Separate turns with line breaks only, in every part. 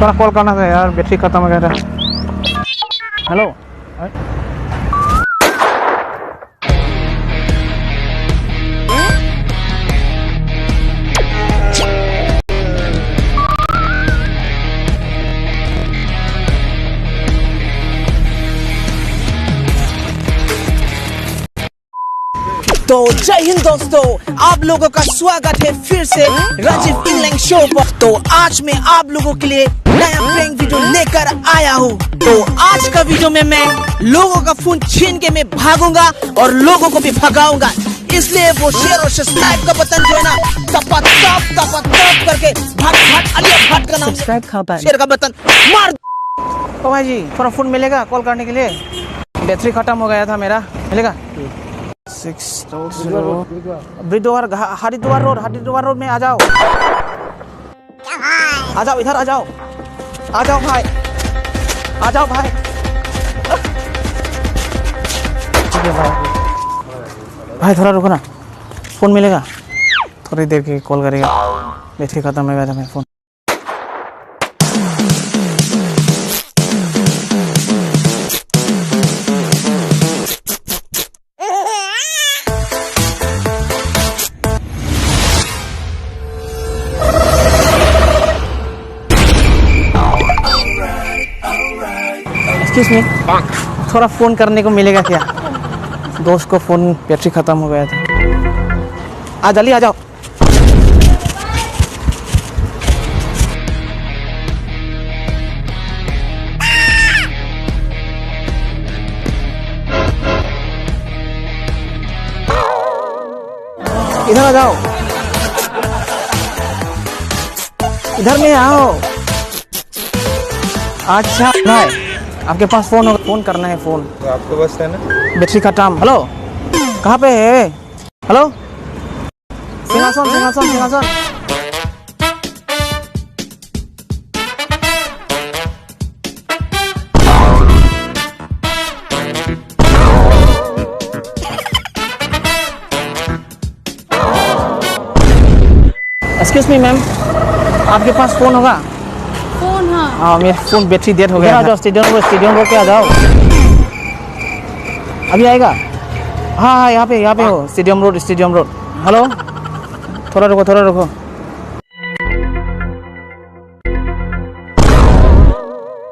थोड़ा कॉल करना था यार, बैटरी खत्म हो गया था। हेलो।
तो जय हिंद दोस्तों, आप लोगों का स्वागत है फिर से राजीव इंग्लैंड शो पर। तो आज मैं आप लोगों के लिए नया प्रैंक वीडियो लेकर आया हूँ। तो आज का वीडियो में मैं लोगों का फोन छीन के मैं भागूंगा और लोगों को भी भगाऊंगा। इसलिए वो शेयर और सब्सक्राइब का बटन जो है ना, टपा टप करके भाग अलिया भाग का नाम शेयर का बटन मार।
तो भाई जी थोड़ा फोन मिलेगा कॉल करने के लिए? बैटरी खत्म हो गया था मेरा, मिलेगा? 600 हरिद्वार रोड में आ जाओ, इधर आ जाओ भाई, ठीक है भाई थोड़ा रुको ना, फोन मिलेगा? थोड़ी देर की कॉल करेगा, बैटरी खत्म हो गया था मेरा फोन। एक्सक्यूज मी, थोड़ा फोन करने को मिलेगा क्या? दोस्त को फोन बैटरी खत्म हो गया था। जल्दी आ जाओ। इधर आ जाओ, इधर में आओ। अच्छा भाई आपके पास फोन होगा, फोन करना है फोन।
तो आपके पास है ना?
बैटरी खत्म। हेलो, कहाँ पे है? हेलो, सिंहासन। एक्सक्यूज मी मैम, आपके पास फोन होगा?
फोन?
हाँ मेरा फोन बैटरी डेड हो गया। आ जाओ स्टेडियम रोड पे आ जाओ, अभी आएगा। हाँ यहाँ पे हो, स्टेडियम रोड। हेलो, थोड़ा रुको।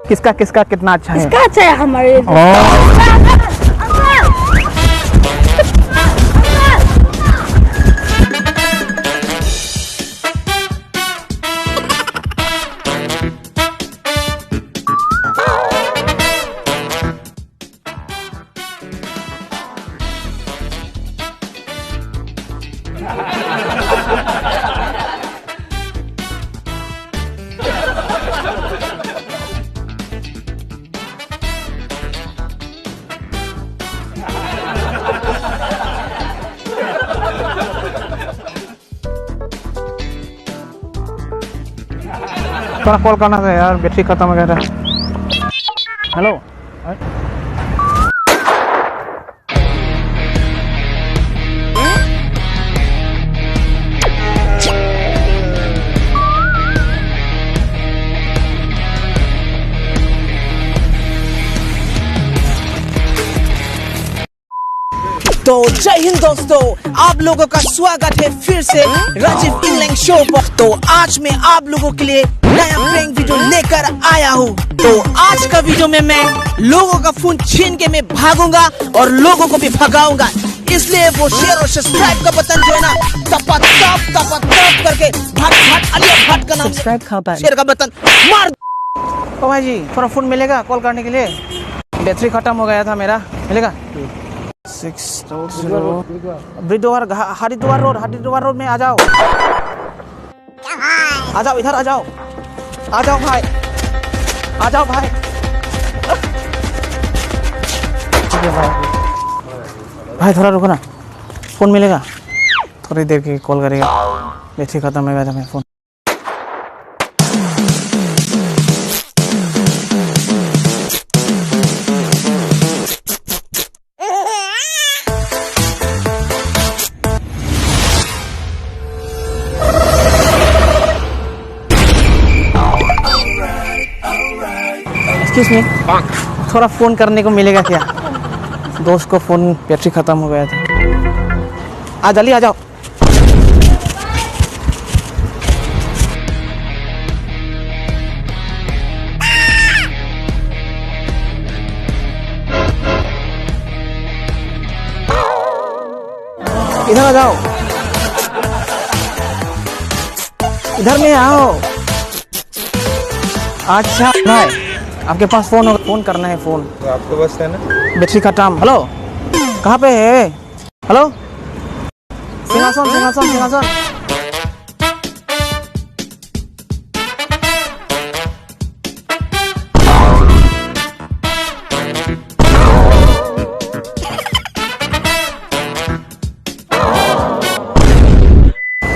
किसका कितना अच्छा है?
इसका अच्छा है हमारे।
थोड़ा कॉल करना था यार, बैटरी खत्म हो गया था। हेलो।
तो जय हिंद दोस्तों, आप लोगों का स्वागत है फिर से राजीव इंग्लैंड शो पर। तो आज मैं आप लोगों के लिए नया प्रैंक वीडियो लेकर आया हूँ। तो आज का वीडियो में मैं लोगों का फोन छीन के मैं भागूंगा और लोगों को भी भगाऊंगा। इसलिए वो शेयर और सब्सक्राइब का बटन जो है ना, टपा टप करके भाग अलिया भाग का नाम शेयर का बटन मार।
तो भाई जी थोड़ा फोन मिलेगा कॉल करने के लिए? बैटरी खत्म हो गया था मेरा, मिलेगा? 600 हरिद्वार रोड में आ जाओ, इधर आ जाओ भाई, ठीक है भाई थोड़ा रुको ना, फोन मिलेगा? थोड़ी देर की कॉल करेगा, बैटरी खत्म हो गया था मेरा फोन। एक्सक्यूज मी, थोड़ा फ़ोन करने को मिलेगा क्या? दोस्त को फ़ोन बैटरी ख़त्म हो गया था। जल्दी आ जाओ। इधर आ जाओ, इधर में आओ। अच्छा भाई, आपके पास फोन होगा? फोन करना है फोन।
तो आपके पास है ना?
बैटरी खत्म। हेलो, कहाँ पे है? हेलो, सिंहासन सिंहासन सिंहासन।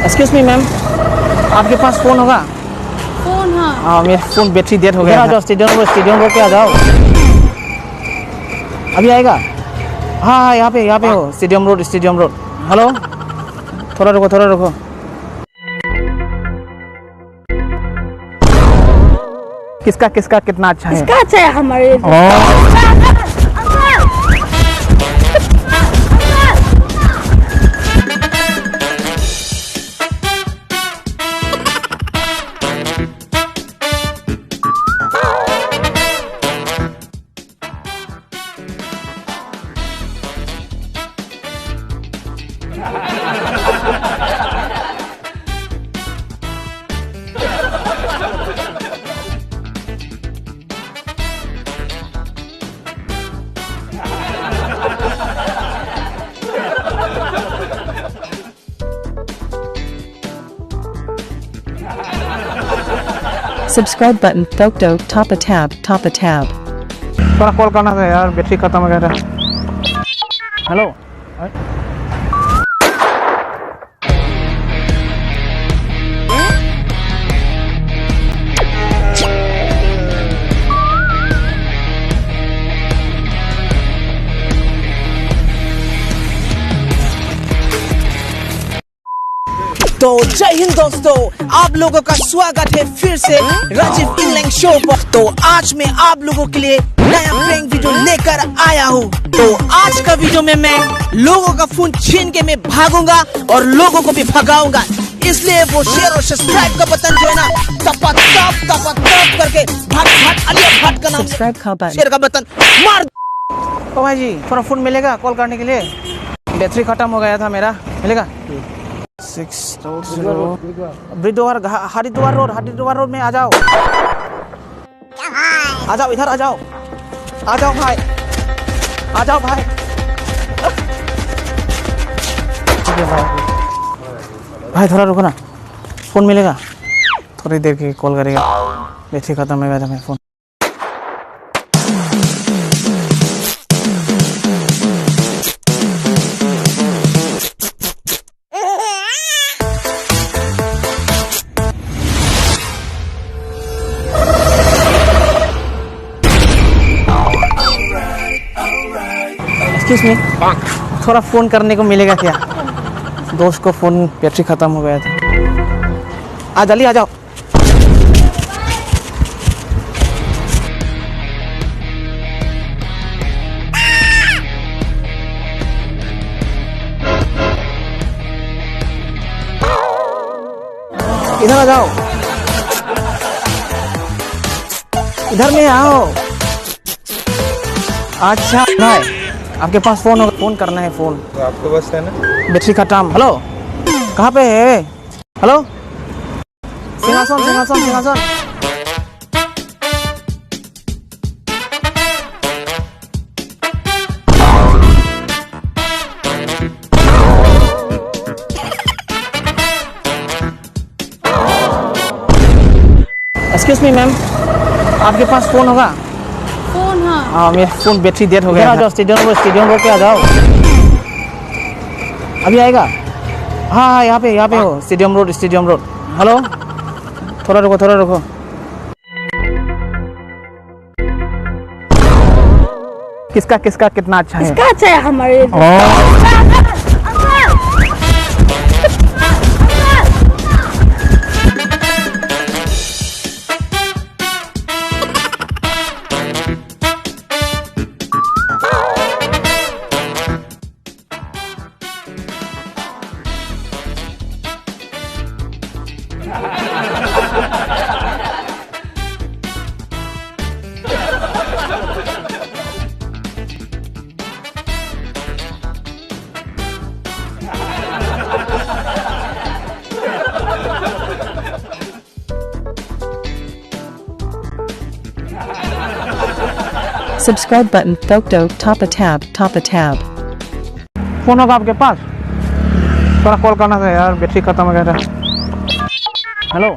एक्सक्यूज मी मैम, आपके पास फोन होगा?
फोन हाँ।
हाँ, मेरा फोन बैटरी डेड हो गया। आ जाओ स्टेडियम रोड पे आ जाओ। अभी आएगा? हाँ, यहाँ पे हो। Stadium road. हेलो, थोड़ा रुको। किसका कितना अच्छा है?
इसका अच्छा है हमारे।
Subscribe button Thokdo Top a tab.
थोड़ा कॉल करना था यार, बैटरी खत्म हो गया था। हेलो,
तो जय हिंद दोस्तों, आप लोगों का स्वागत है फिर से राजीव इंग्लैंड शो पर। तो आज मैं आप लोगों के लिए नया प्रैंक वीडियो लेकर आया हूँ। तो आज का वीडियो में मैं लोगों का फोन छीन के मैं भागूंगा और लोगों को भी भगाऊंगा। इसलिए वो शेयर और सब्सक्राइब का बटन जो है ना, टपा टप करके भाग अलिया भाग का नाम
Subscribe का button.
शेयर का बटन मार।
ओ भाई जी, थोड़ा फोन मिलेगा कॉल करने के लिए? बैटरी खत्म हो गया था मेरा। मिलेगा? 600 हरिद्वार रोड में आ जाओ। इधर आ जाओ भाई, ठीक है भाई, थोड़ा रुको ना, फोन मिलेगा? थोड़ी देर के कॉल करेगा, बैटरी खत्म हो गया था मेरा फोन। एक्सक्यूज मी, थोड़ा फोन करने को मिलेगा क्या? दोस्त को फोन बैटरी खत्म हो गया था। जल्दी आ जाओ। इधर आ जाओ, इधर में आओ। अच्छा भाई, आपके पास फोन होगा? फोन करना है फोन।
तो आपके पास है ना?
बैटरी खत्म। हेलो, कहाँ पे है? हेलो, सिंहासन। एक्सक्यूज मी मैम, आपके पास फोन होगा?
फोन हाँ।
हाँ, मेरा फोन बैटरी डेड हो गया। आ जाओ स्टेडियम रोड पे आ जाओ। अभी आएगा? हाँ, यहाँ पे हो। Stadium road. हेलो, थोड़ा रुको। किसका कितना अच्छा है?
इसका अच्छा है हमारे।
Subscribe button Thokdo top a tab.
Phone होगा आपके पास? थोड़ा कॉल करना था यार, बैटरी खत्म हो गया था। हेलो।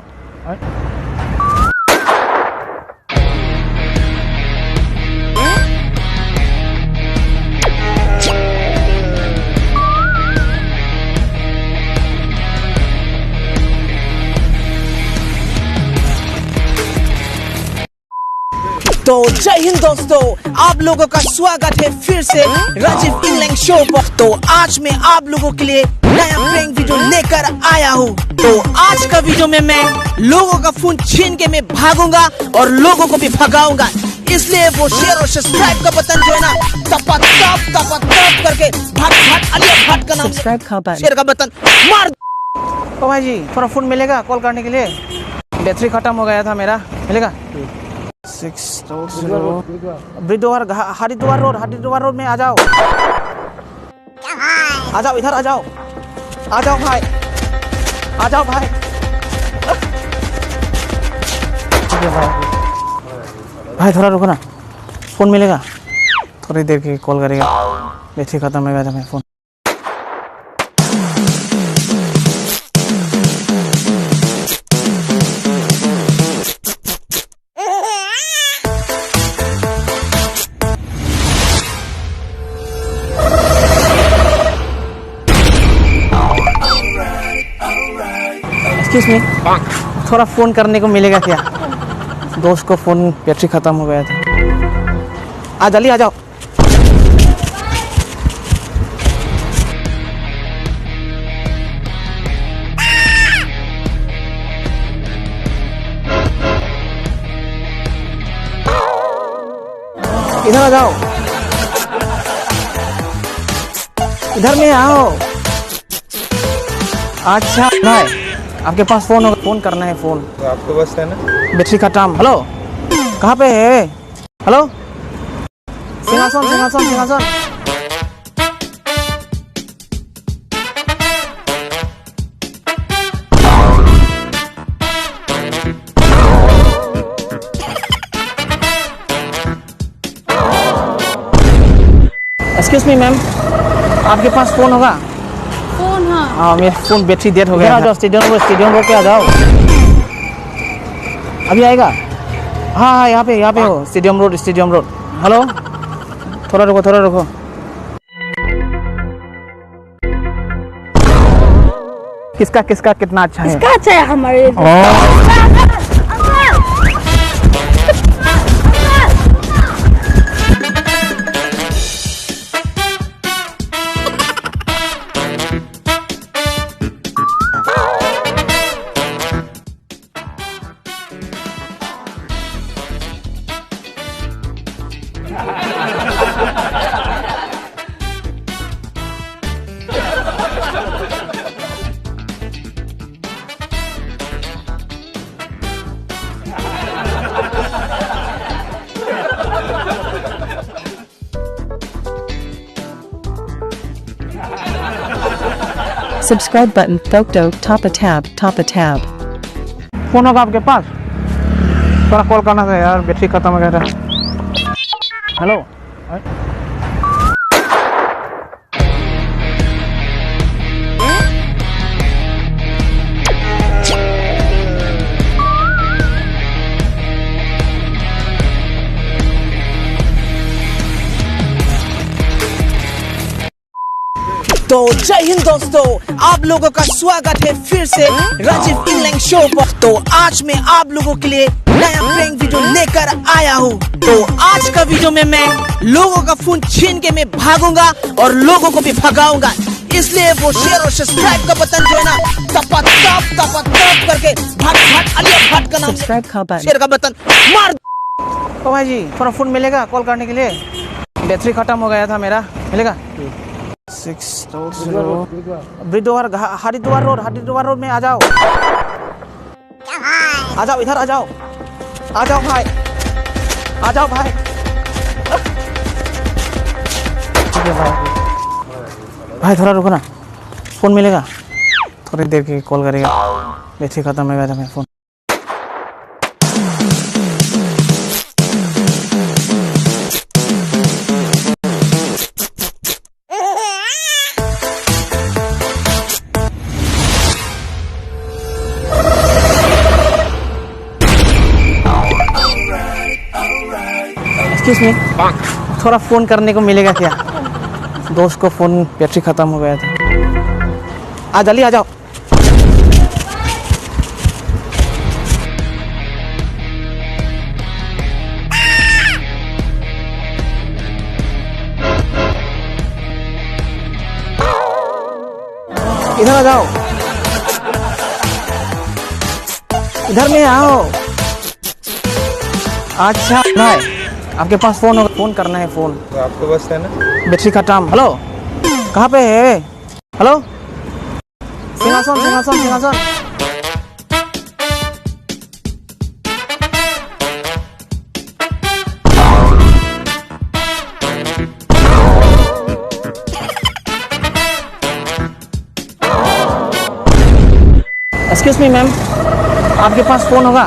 तो जय हिंद दोस्तों, आप लोगों का स्वागत है फिर से राजीव इंग्लैंड शो पर। तो आज मैं आप लोगों के लिए नया प्रैंक वीडियो लेकर आया हूँ। तो आज का वीडियो में मैं लोगों का फोन छीन के मैं भागूंगा और लोगों को भी भगाऊंगा। इसलिए वो शेयर और सब्सक्राइब का बटन जो है ना, टपा टप करके भट का नाम
Subscribe का बटन।
शेयर का बटन मार।
ओ भाई जी, थोड़ा फोन मिलेगा कॉल करने के लिए? बैटरी खत्म हो गया था मेरा, मिलेगा? 6 हरिद्वार रोड में आ जाओ। इधर आ जाओ भाई, भाई थोड़ा रुको ना, फोन मिलेगा? थोड़ी देर की कॉल करेगा, बैटरी खत्म हो गया था मेरा फोन। एक्सक्यूज मी, थोड़ा फोन करने को मिलेगा क्या? दोस्त को फोन बैटरी खत्म हो गया था। जल्दी आ जाओ। इधर आ जाओ, इधर में आओ। अच्छा भाई, आपके पास फोन होगा? फोन करना है फोन।
तो आपके पास है ना?
बैटरी खत्म। हेलो, कहाँ पे है? हेलो, सिंहासन। एक्सक्यूज मी मैम, आपके पास फोन होगा?
फोन हाँ।
हाँ, मेरा फोन बैटरी डेड हो गया। आ जाओ स्टेडियम रोड पे आ जाओ। अभी आएगा? हाँ, यहाँ पे हो, स्टेडियम रोड। हेलो, थोड़ा रुको। किसका कितना अच्छा है?
इसका अच्छा है हमारे।
Subscribe button Thokdo top a tab.
Phone होगा आपके पास? थोड़ा कॉल करना था यार, बैटरी खत्म हो गया था। हेलो।
तो जय हिंद दोस्तों, आप लोगों का स्वागत है फिर से राजीव इंग्लैंड शो पर। तो आज मैं आप लोगों के लिए नया प्रैंक वीडियो लेकर आया हूँ। तो आज का वीडियो में मैं लोगों का फोन छीन के मैं भागूंगा और लोगों को भी भगाऊंगा। इसलिए वो शेयर और सब्सक्राइब का बटन जो है ना, टपा टप करके भट का नाम
Subscribe का बटन।
शेयर का बटन मार।
ओ भाई जी, थोड़ा फोन मिलेगा कॉल करने के लिए? बैटरी खत्म हो गया था मेरा, मिलेगा? 6 हरिद्वार रोड में आ जाओ। इधर आ जाओ भाई। भाई थोड़ा रुको ना, फोन मिलेगा? थोड़ी देर की कॉल करेगा, बैटरी खत्म हो गया था मेरा फोन। एक्सक्यूज मी, थोड़ा फ़ोन करने को मिलेगा क्या? दोस्त को फ़ोन बैटरी ख़त्म हो गया था। जल्दी आ जाओ। इधर आ जाओ, इधर में आओ। अच्छा नहीं, आपके पास फोन होगा, फोन करना है फोन।
तो आपके पास है ना?
बैटरी खत्म। हेलो, कहाँ पे है? हेलो, सिंहासन सिंहासन सिंहासन। एक्सक्यूज मी मैम, आपके पास फोन होगा?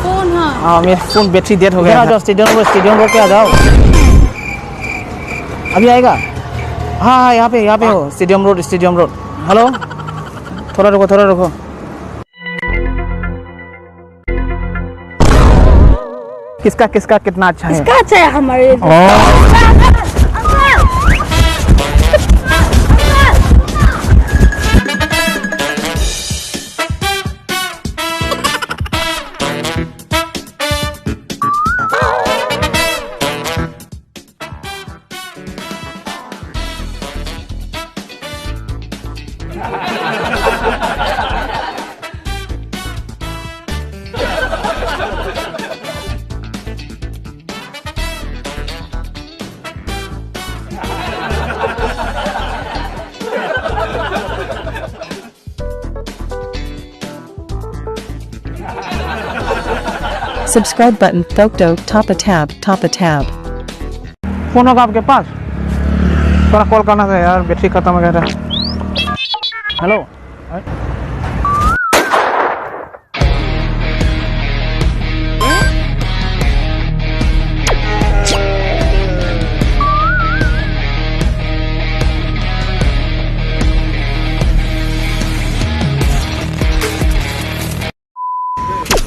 फोन हाँ।
हाँ, मेरा फोन बैटरी डेड हो गया। आ जाओ स्टेडियम रोड पे आ जाओ। अभी आएगा? हाँ हाँ, यहाँ पे हो, स्टेडियम रोड। हेलो, थोड़ा रुको। किसका कितना अच्छा है?
इसका अच्छा है हमारे।
Subscribe button Thokdo top a tab.
Phone होगा आपके पास? थोड़ा कॉल करना था यार, बैटरी खत्म हो गया था। हेलो,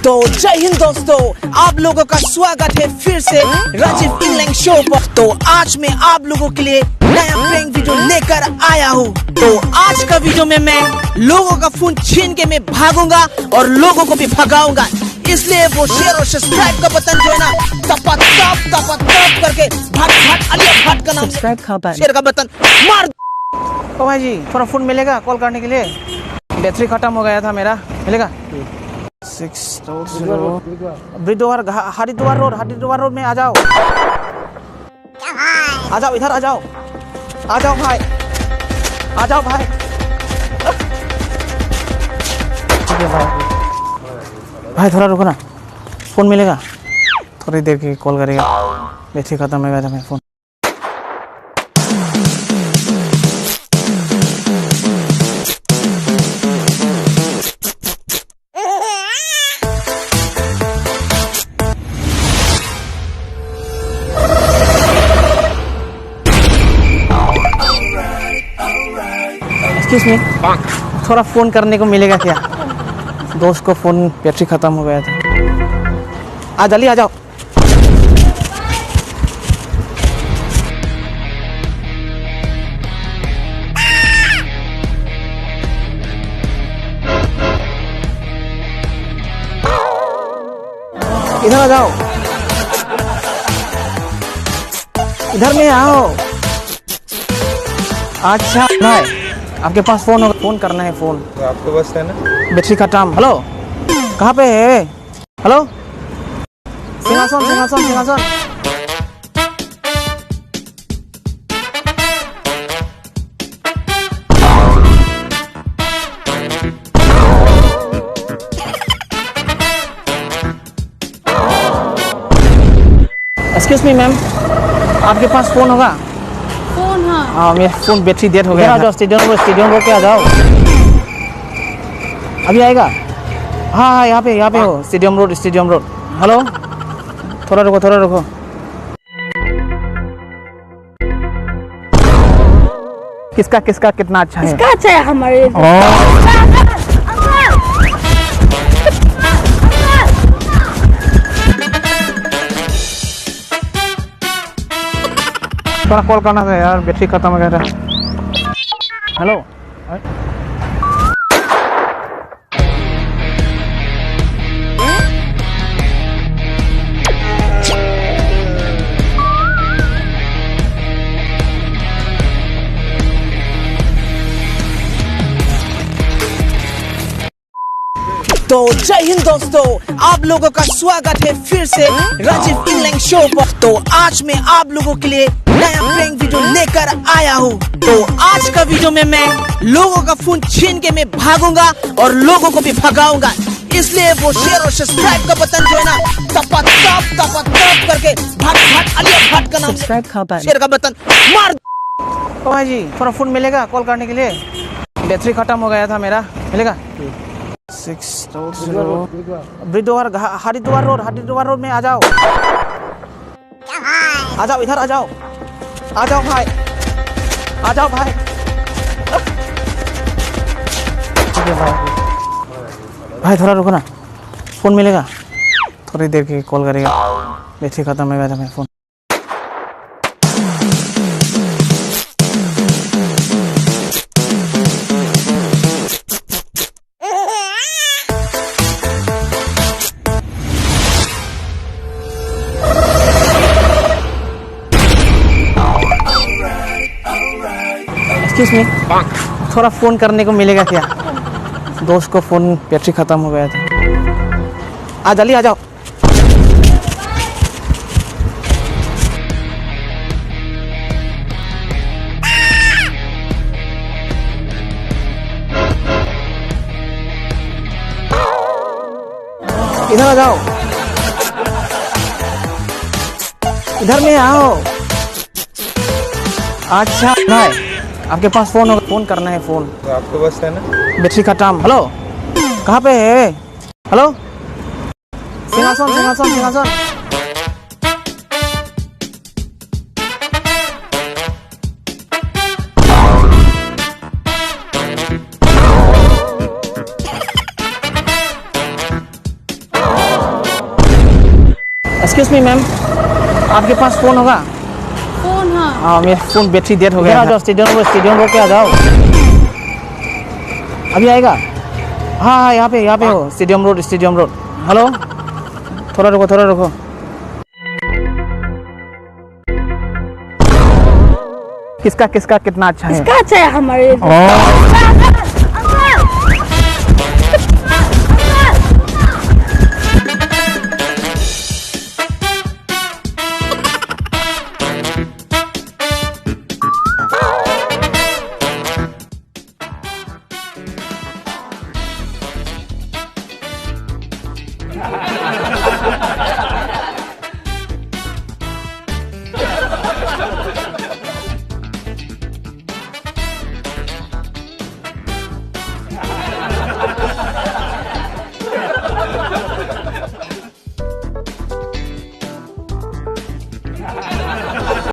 तो जय हिंद दोस्तों, आप लोगों का स्वागत है फिर से राजीव इंग्लैंड शो पर। तो आज मैं आप लोगों के लिए नया प्रैंक वीडियो लेकर आया हूँ। तो आज का वीडियो में मैं लोगों का फोन छीन के मैं भागूंगा और लोगों को भी भगाऊंगा। इसलिए वो शेयर और सब्सक्राइब का बटन जो है ना, टपा टप करके भाट अलिया भाट का नाम
Subscribe का button.
शेयर का बटन मार।
ओ भाई जी, थोड़ा फोन मिलेगा कॉल करने के लिए? बैटरी खत्म हो गया था मेरा, मिलेगा? 600 हरिद्वार रोड में आ जाओ। इधर आ जाओ भाई, ठीक है भाई थोड़ा रुको ना, फोन मिलेगा? थोड़ी देर की कॉल करेगा, बैटरी खत्म हो गया था मेरा फोन। एक्सक्यूज मी, थोड़ा फोन करने को मिलेगा क्या? दोस्त को फोन बैटरी खत्म हो गया था। जल्दी आ जाओ। इधर आ जाओ, इधर में आओ। अच्छा नहीं, आपके पास फोन होगा, फोन करना है फोन।
तो आपके पास है ना?
बैटरी खत्म। हेलो, कहाँ पे है? हेलो, सिंहासन। एक्सक्यूज मी मैम, आपके पास फोन होगा?
फोन हाँ।
हाँ, मेरा फोन बैटरी डेड हो गया। आ जाओ स्टेडियम रोड पे आ जाओ। अभी आएगा? हाँ, यहाँ पे हो, स्टेडियम रोड। हेलो, थोड़ा रुको। किसका कितना अच्छा है?
इसका अच्छा है हमारे।
थोड़ा कॉल करना था यार, बैटरी खत्म हो गया था। हेलो
तो जय हिंद दोस्तों, आप लोगों का स्वागत है फिर से राजीव इंग्लैंड शो पर। तो आज मैं आप लोगों के लिए नया प्रैंक वीडियो लेकर आया हूँ। तो आज का वीडियो में मैं लोगों का फोन छीन के मैं भागूंगा और लोगों को भी भगाऊंगा। इसलिए वो शेयर और सब्सक्राइब का बटन जो है ना, तप करके भाट भाट का नाम
Subscribe का button.
शेयर का बटन मार।
ओ भाई जी, थोड़ा फोन मिलेगा कॉल करने के लिए? बैटरी खत्म हो गया था मेरा, मिलेगा? 600 हरिद्वार रोड में आ जाओ। इधर आ जाओ भाई, ठीक है भाई थोड़ा रुको ना, फोन मिलेगा? थोड़ी देर के कॉल करेगा, बैटरी खत्म हो गया था मेरा फोन। एक्सक्यूज मी, थोड़ा फोन करने को मिलेगा क्या? दोस्त को फोन बैटरी खत्म हो गया था। जल्दी आ जाओ। इधर आ जाओ, इधर में आओ। अच्छा भाई, आपके पास फोन होगा? फोन करना है फोन।
तो आपके पास है ना?
बैटरी खत्म। हेलो, कहाँ पे है? हेलो, सिंहासन। एक्सक्यूज मी मैम, आपके पास फोन होगा?
फोन हाँ।
हाँ, मेरा फोन बैटरी डेड हो गया। आ जाओ स्टेडियम रोड पे आ जाओ। अभी आएगा? हाँ, यहाँ पे हो, स्टेडियम रोड। हेलो, थोड़ा रुको। किसका कितना अच्छा है?
इसका अच्छा है हमारे।
ओह।